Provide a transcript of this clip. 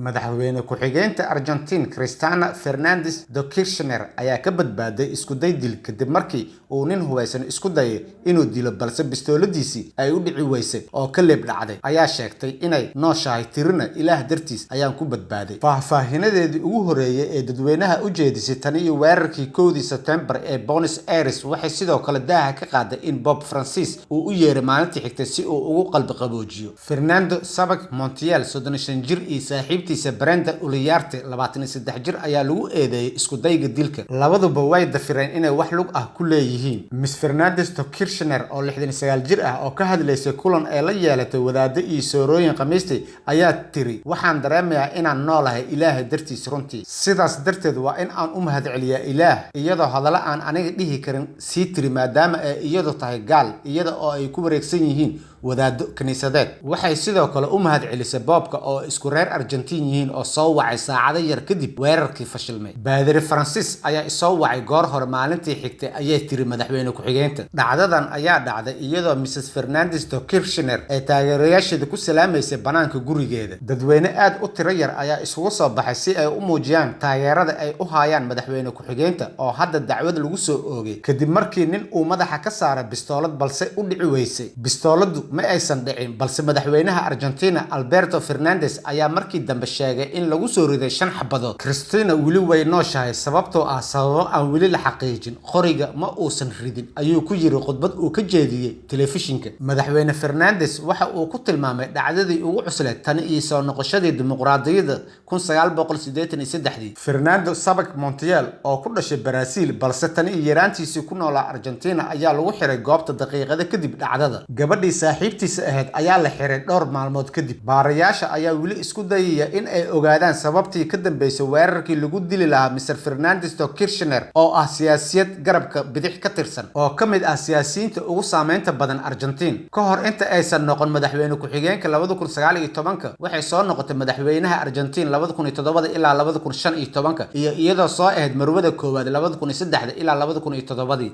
madaxweyne ku-xigeenka Argentine Cristina Fernández de Kirchner ayaa ka badbaaday isku day dil kadib markii uu nin hubeysan isku dayay inuu dilo balse bistooladiisii ay u dhici weysay oo ka leeb dhacday ayaa sheegtay inay nooshahay tirina ilaah dartiis ayaan ku badbaaday. Faahfaahinadeedii ugu horeeyay ee dadweynaha u jeedisay tan iyo weerarkii 1 September ee Buenos Aires waxay sidoo kale daaha ka qaaday in Pope Francis uu u yeeray maalintii xigtay si uu ugu qalbi qaboojiyo. Fernando Sabag Montiel 35 jir iyo saaxiibtiisa Brenda Uliarte 23 jir ayaa lagu eedeeyay isku dayga dilka. Labaduba way dafireen inay wax lug ah ku leeyihiin. Miss Fernández de Kirchner oo 69 jir ah oo ka hadlaysay kulan ay la yeelatay wadaadda iyo soorooyin Khamiistii ayaa tiri waxaan dareemayaa inaan noolahay Ilaahay dartiis runtii. Sidaas darteed waa in aan u mahadceliyaa Ilaah iyadoo hadalla aan aniga dhihi karin sii tiri maadaama ay iyadu tahay gaal iyada oo ay ku wareegsan yihiin wadaaddo kaniisadeed. Waxay sidoo kale u mahadcelisay Boobka oo isku reer Argentine yihiin oo soo wacay saacado yar kadib weerarkii fashilmay. Baadiri Francis ayaa soo wacay goor hore maalintii xigtay ayay tiri madaxweyne ku-xigeenka. Dhacdadan ayaa dhacday iyadoo Mrs Fernández de Kirchner ay taageerayaasheeda ku salaamaysay banaanka gurigeeda. Dadweyne aad u tiro yar ayaa isugu soo baxay si ay u muujiyaan taageerada ay u hayaan madaxweyne ku-xigeenka oo hadda dacwad lagu soo oogay kadib markii nin uu madaxa ka saaray bistoolad balse u dhici weysay. Bistooladu ma aysan dhicin balse madaxweynaha Argentina Alberto Fernández ayaa markii dambe sheegay in lagu soo riday 5 xabadood. Cristina wili way nooshahay sababtoo ah sababo aan wili la xaqiijin. Qoriga ma uusan ridin ayuu ku yiri khudbad uu ka jeediyay telefishinka. Madaxweyne Fernández waxa uu ku tilmaamay dhacdadii ugu cusleed tan iyo soo noqoshadii dimuqraadiyadda 1983. Fernando Sabag Montiel oo ku dhashay Brazil balse tan iyo yaraantiisii ku noolaa Argentina ayaa lagu xiray goobta daqiiqada kadib dhacdada. Gabadhii saaxiibtiisa ahayd ayaa la xiray dhowr maalmood kadib. Baarayaasha ayaa wili isku dayaya in ay ogaadaan sababtii ka dambeysay weerarkii lagu dili lahaa Mr Fernández de Kirchner oo ah siyaasiyad garabka bidix ka tirsan oo ka mid ah siyaasiyiinta ugu saameynta badan Argentine. Ka hor inta aysan noqon madaxweyne ku-xigeenka 2019 waxay soo noqotay madaxweynaha Argentine 2007 ilaa 2015 iyo iyadoo soo ahayd marwada koowaad 2003 ilaa 2007.